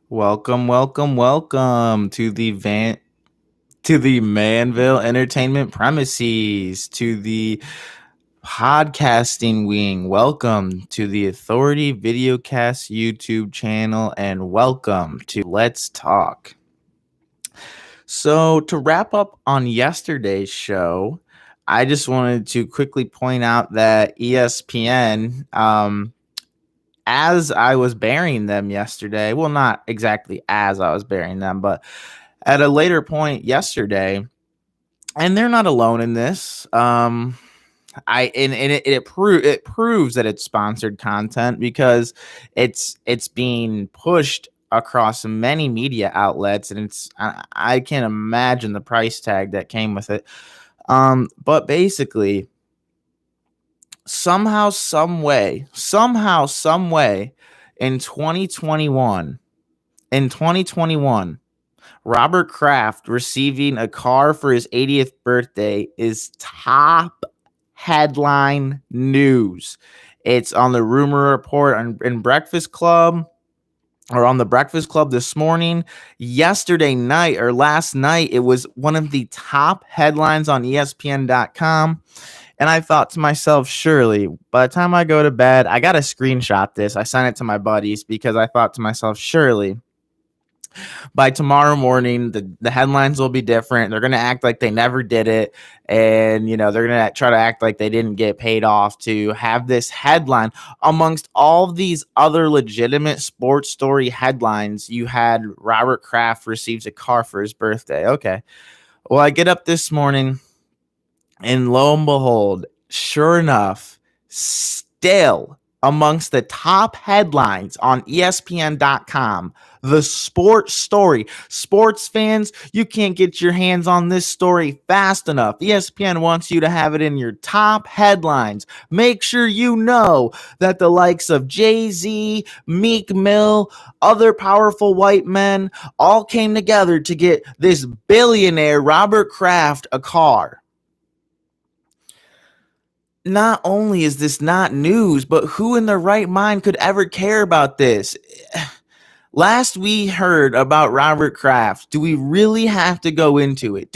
Welcome to the Manville Entertainment premises, to the podcasting wing. Welcome to the Authority Videocast YouTube channel, and welcome to Let's Talk. So, to wrap up on yesterday's show, I just wanted to quickly point out that ESPN, as I was burying them yesterday, well, not exactly as I was burying them, but at a later point yesterday, and they're not alone in this. It proves that it's sponsored content because it's being pushed across many media outlets, and I can't imagine the price tag that came with it. But basically, somehow, some way, in 2021, Robert Kraft receiving a car for his 80th birthday is top headline news. It's on the rumor report in Breakfast Club, or on the Breakfast Club this morning. Yesterday night, or last night, it was one of the top headlines on ESPN.com. And I thought to myself, surely by the time I go to bed, I got to screenshot this. I sent it to my buddies because I thought to myself, surely by tomorrow morning, the headlines will be different. They're going to act like they never did it. And, they're going to try to act like they didn't get paid off to have this headline. Amongst all of these other legitimate sports story headlines, you had Robert Kraft receives a car for his birthday. Okay. Well, I get up this morning, and lo and behold, sure enough, still amongst the top headlines on ESPN.com, the sports story. Sports fans, you can't get your hands on this story fast enough. ESPN wants you to have it in your top headlines. Make sure you know that the likes of Jay-Z, Meek Mill, other powerful white men all came together to get this billionaire Robert Kraft a car. Not only is this not news, but who in their right mind could ever care about this? Last we heard about Robert Kraft, do we really have to go into it?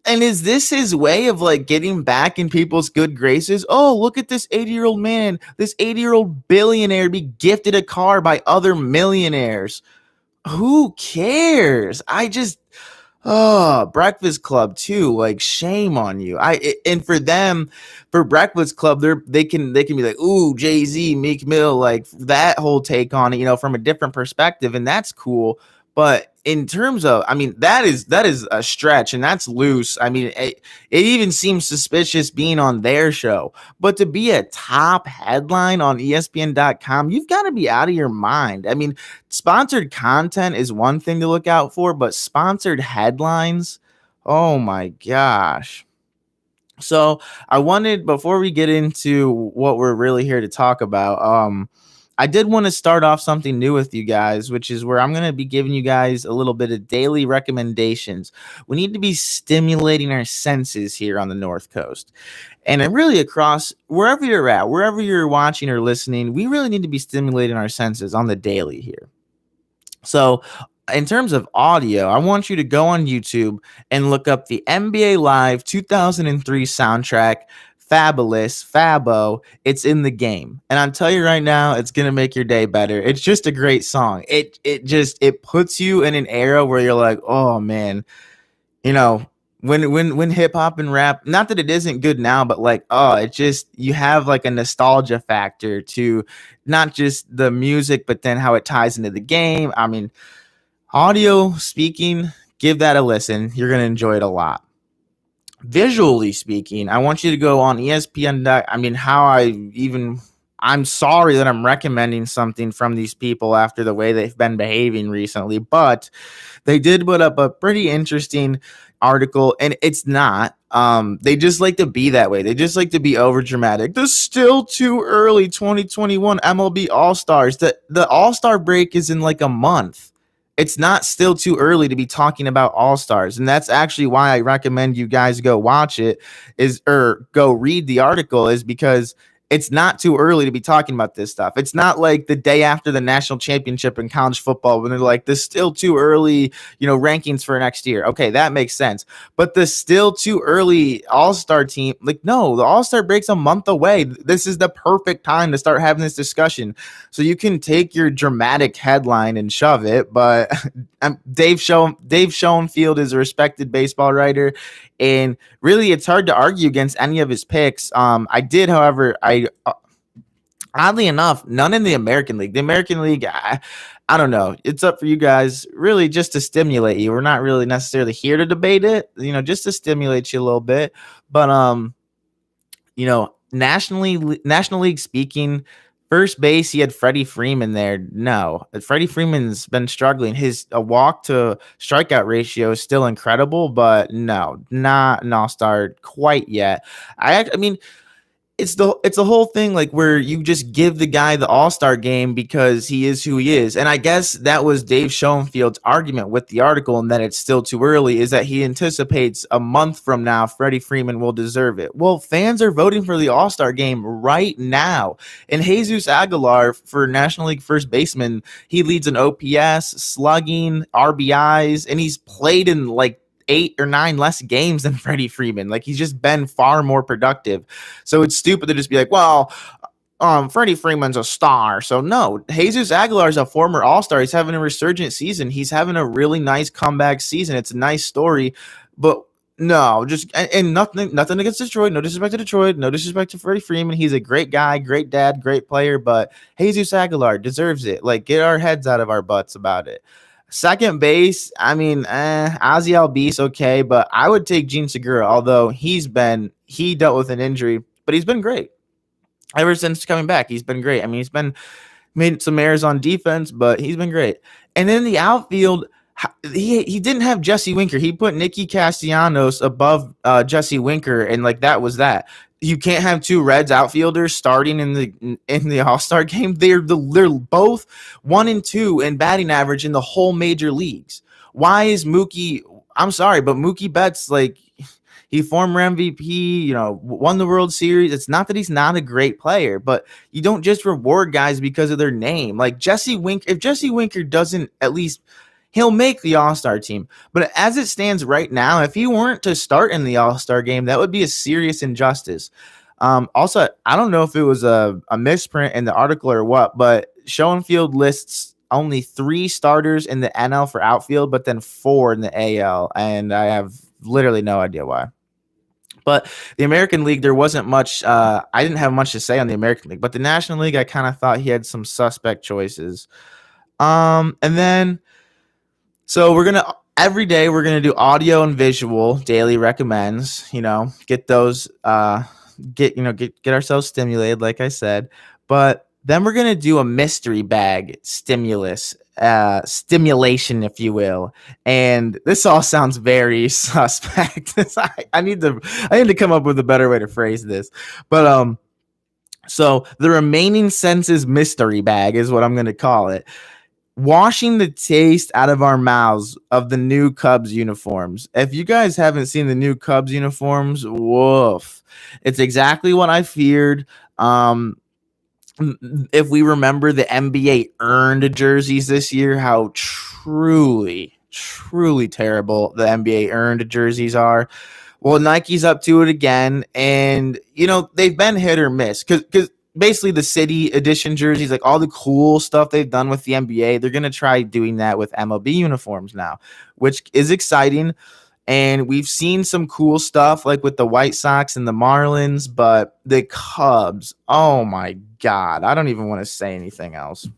And is this his way of getting back in people's good graces? Oh, look at this 80-year-old man, this 80-year-old billionaire be gifted a car by other millionaires. Who cares? Breakfast Club too. Shame on you. And for Breakfast Club, they can be like, ooh, Jay-Z, Meek Mill, that whole take on it, from a different perspective, and that's cool. But in terms of, that is a stretch, and that's loose. It even seems suspicious being on their show. But to be a top headline on ESPN.com, you've got to be out of your mind. Sponsored content is one thing to look out for, but sponsored headlines, oh my gosh. So I wanted, before we get into what we're really here to talk about, I did want to start off something new with you guys, which is where I'm going to be giving you guys a little bit of daily recommendations. We need to be stimulating our senses here on the North Coast. And really across wherever you're at, wherever you're watching or listening, we really need to be stimulating our senses on the daily here. So in terms of audio, I want you to go on YouTube and look up the NBA Live 2003 soundtrack, Fabulous, Fabo. It's in the game. And I'll tell you right now, it's going to make your day better. It's just a great song. It puts you in an era where you're like, oh man, when hip hop and rap, not that it isn't good now, but you have a nostalgia factor to not just the music, but then how it ties into the game. Audio speaking, give that a listen. You're going to enjoy it a lot. Visually speaking, I want you to go on ESPN. I'm sorry that I'm recommending something from these people after the way they've been behaving recently, but they did put up a pretty interesting article, and it's not. They just like to be that way. They just like to be over dramatic. There's still too early. 2021 MLB All-Stars. The All-Star break is in a month. It's not still too early to be talking about All-Stars. And that's actually why I recommend you guys go watch it, or go read the article, is because it's not too early to be talking about this stuff. It's not like the day after the national championship in college football when they're like, this still too early, rankings for next year. Okay, that makes sense. But the still too early all-star team, like, no, the all-star break's a month away. This is the perfect time to start having this discussion. So you can take your dramatic headline and shove it, but Dave Schoenfield is a respected baseball writer, and really it's hard to argue against any of his picks. I did, however, oddly enough, none in the American League. The American League, I don't know. It's up for you guys, really, just to stimulate you. We're not really necessarily here to debate it, just to stimulate you a little bit. But National League speaking, first base, he had Freddie Freeman there. No, Freddie Freeman's been struggling. His walk to strikeout ratio is still incredible, but no, not an all-star quite yet. I mean, it's the whole thing, like, where you just give the guy the all-star game because he is who he is. And I guess that was Dave Schoenfield's argument with the article, and that it's still too early, is that he anticipates a month from now Freddie Freeman will deserve it. Well, fans are voting for the all-star game right now. And Jesus Aguilar, for National League first baseman, he leads in OPS, slugging, RBIs, and he's played in like 8 or 9 less games than Freddie Freeman. Like, he's just been far more productive. So it's stupid to just be like, well, Freddie Freeman's a star. So no, Jesus Aguilar is a former all-star. He's having a resurgent season. He's having a really nice comeback season. It's a nice story, but no, just and nothing against Detroit. No disrespect to Detroit. No disrespect to Freddie Freeman. He's a great guy, great dad, great player, but Jesus Aguilar deserves it. Like, get our heads out of our butts about it. Second base, I mean, Ozzy Albies, okay, but I would take Gene Segura, although he dealt with an injury, but he's been great. Ever since coming back, he's been great. I mean, he's made some errors on defense, but he's been great. And then the outfield, he didn't have Jesse Winker. He put Nicky Castellanos above Jesse Winker, and like that was that. You can't have two Reds outfielders starting in the All-Star game. They're both 1 and 2 in batting average in the whole major leagues. Why is Mookie? I'm sorry, but Mookie Betts, like, he former MVP, won the World Series. It's not that he's not a great player, but you don't just reward guys because of their name. Like Jesse Winker, if Jesse Winker doesn't, at least he'll make the All-Star team. But as it stands right now, if he weren't to start in the All-Star game, that would be a serious injustice. Also, I don't know if it was a misprint in the article or what, but Schoenfield lists only 3 starters in the NL for outfield, but then 4 in the AL, and I have literally no idea why. But the American League, there wasn't much. I didn't have much to say on the American League, but the National League, I kind of thought he had some suspect choices. And then, so every day we're gonna do audio and visual daily recommends. Get those. Get ourselves stimulated, like I said. But then we're gonna do a mystery bag stimulation, if you will. And this all sounds very suspect. I need to come up with a better way to phrase this. But so the remaining senses mystery bag is what I'm gonna call it. Washing the taste out of our mouths of the new Cubs uniforms. If you guys haven't seen the new Cubs uniforms, woof. It's exactly what I feared. If we remember the NBA earned jerseys this year, how truly, truly terrible the NBA earned jerseys are. Well, Nike's up to it again, and they've been hit or miss because basically the city edition jerseys, like all the cool stuff they've done with the NBA, they're going to try doing that with MLB uniforms now, which is exciting. And we've seen some cool stuff like with the White Sox and the Marlins, but the Cubs, oh my God, I don't even want to say anything else.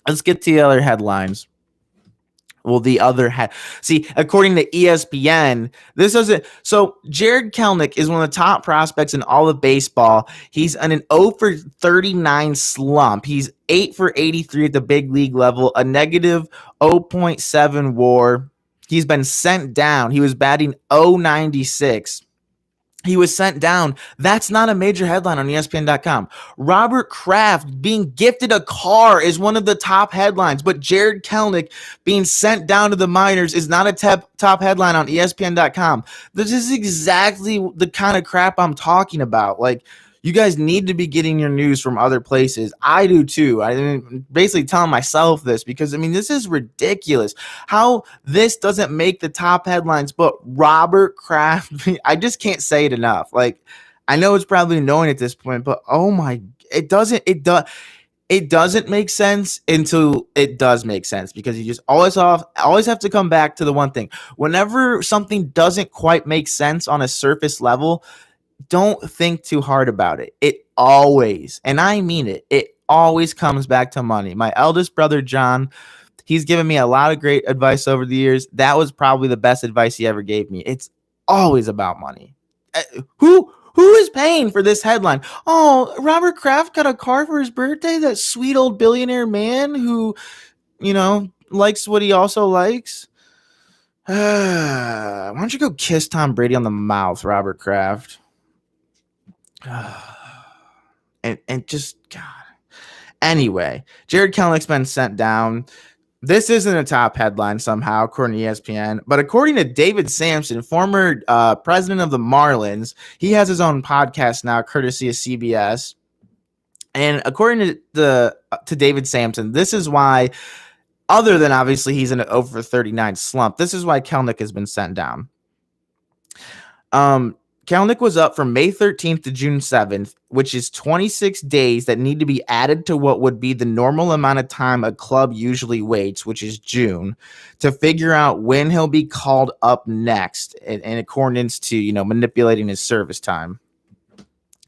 Let's get to the other headlines. Well, see, according to ESPN, this doesn't. So Jared Kelenic is one of the top prospects in all of baseball. He's on an 0 for 39 slump. He's 8 for 83 at the big league level, a negative 0.7 WAR. He's been sent down. He was batting 0.96. He was sent down. That's not a major headline on ESPN.com. Robert Kraft being gifted a car is one of the top headlines, but Jared Kelenic being sent down to the minors is not a top headline on ESPN.com. This is exactly the kind of crap I'm talking about. Like, You guys need to be getting your news from other places. I do too. I'm basically telling myself this because, I mean, this is ridiculous how this doesn't make the top headlines, but Robert Kraft, I just can't say it enough. Like, I know it's probably annoying at this point, but oh my, it doesn't make sense until it does make sense, because you just always have to come back to the one thing. Whenever something doesn't quite make sense on a surface level, don't think too hard about it. It always, and I mean it always comes back to money. My eldest brother, John, he's given me a lot of great advice over the years. That was probably the best advice he ever gave me. It's always about money. Who is paying for this headline? Oh, Robert Kraft got a car for his birthday. That sweet old billionaire man who, likes what he also likes. Why don't you go kiss Tom Brady on the mouth, Robert Kraft? and just God. Anyway, Jared Kelenic's been sent down. This isn't a top headline somehow, according to ESPN, but according to David Sampson, former president of the Marlins, he has his own podcast now, courtesy of CBS. And according to David Sampson, this is why, other than obviously he's in an over 39 slump, this is why Kelenic has been sent down. Kelenic was up from May 13th to June 7th, which is 26 days that need to be added to what would be the normal amount of time a club usually waits, which is June, to figure out when he'll be called up next in accordance to, manipulating his service time.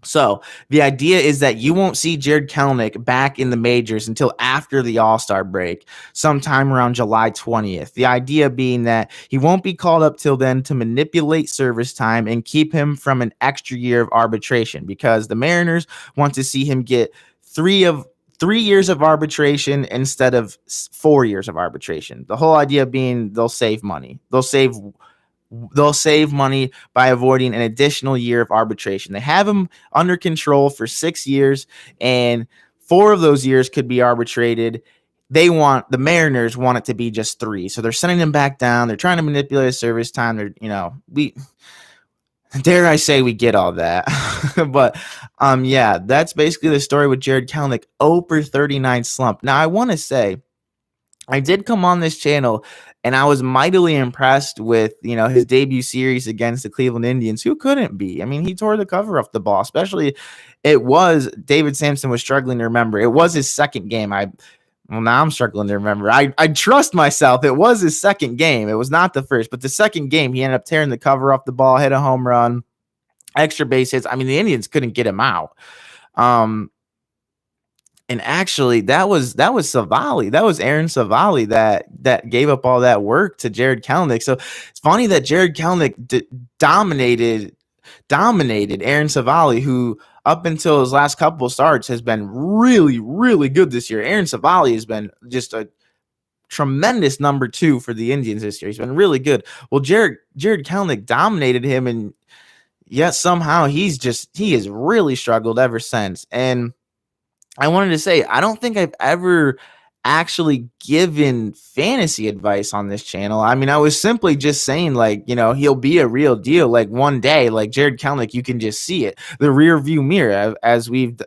So the idea is that you won't see Jared Kelenic back in the majors until after the All-Star break, sometime around July 20th. The idea being that he won't be called up till then to manipulate service time and keep him from an extra year of arbitration, because the Mariners want to see him get 3 years of arbitration instead of 4 years of arbitration. The whole idea being they'll save money. They'll save money by avoiding an additional year of arbitration. They have him under control for 6 years, and 4 of those years could be arbitrated. The Mariners want it to be just 3. So they're sending him back down. They're trying to manipulate his service time. Dare I say we get all that. But yeah, that's basically the story with Jared Kelenic, over 39 slump. Now I want to say, I did come on this channel and I was mightily impressed with, his debut series against the Cleveland Indians. Who couldn't be? I mean, he tore the cover off the ball, especially David Sampson was struggling to remember. It was his second game. Now I'm struggling to remember. I trust myself. It was his second game. It was not the first, but the second game, he ended up tearing the cover off the ball, hit a home run, extra base hits. I mean, the Indians couldn't get him out. And actually, that was Savali. That was Aaron Savali that gave up all that work to Jared Kelenic. So it's funny that Jared Kelenic dominated Aaron Savali, who up until his last couple of starts has been really, really good this year. Aaron Savali has been just a tremendous number 2 for the Indians this year. He's been really good. Well, Jared Kelenic dominated him, and yet somehow he has really struggled ever since. And I wanted to say, I don't think I've ever actually given fantasy advice on this channel. I mean, I was simply just saying, he'll be a real deal. Like one day, like Jared Kelenic, you can just see it. The rear view mirror, as we've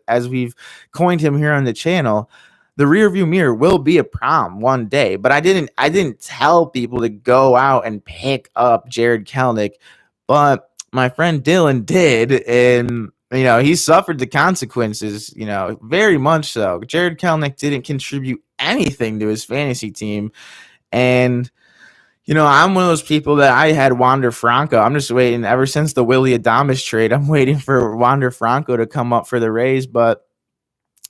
coined him here on the channel, the rear view mirror will be a problem one day. But I didn't tell people to go out and pick up Jared Kelenic, but my friend Dylan did, and he suffered the consequences, very much so. Jared Kelenic didn't contribute anything to his fantasy team. And, I'm one of those people that I had Wander Franco. I'm just waiting ever since the Willie Adames trade. I'm waiting for Wander Franco to come up for the Rays, but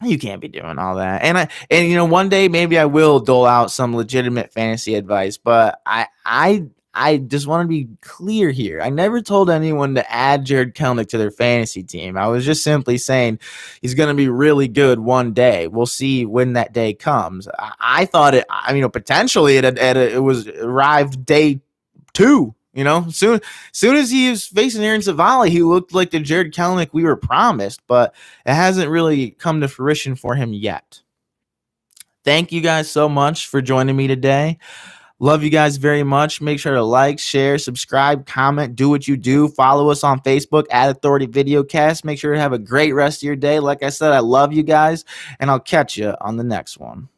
you can't be doing all that. And one day maybe I will dole out some legitimate fantasy advice, but I just want to be clear here. I never told anyone to add Jared Kelenic to their fantasy team. I was just simply saying he's going to be really good one day. We'll see when that day comes. I thought potentially it was arrived day 2. Soon as he was facing Aaron Savali, he looked like the Jared Kelenic we were promised, but it hasn't really come to fruition for him yet. Thank you guys so much for joining me today. Love you guys very much. Make sure to like, share, subscribe, comment, do what you do. Follow us on Facebook at Authority Videocast. Make sure to have a great rest of your day. Like I said, I love you guys, and I'll catch you on the next one.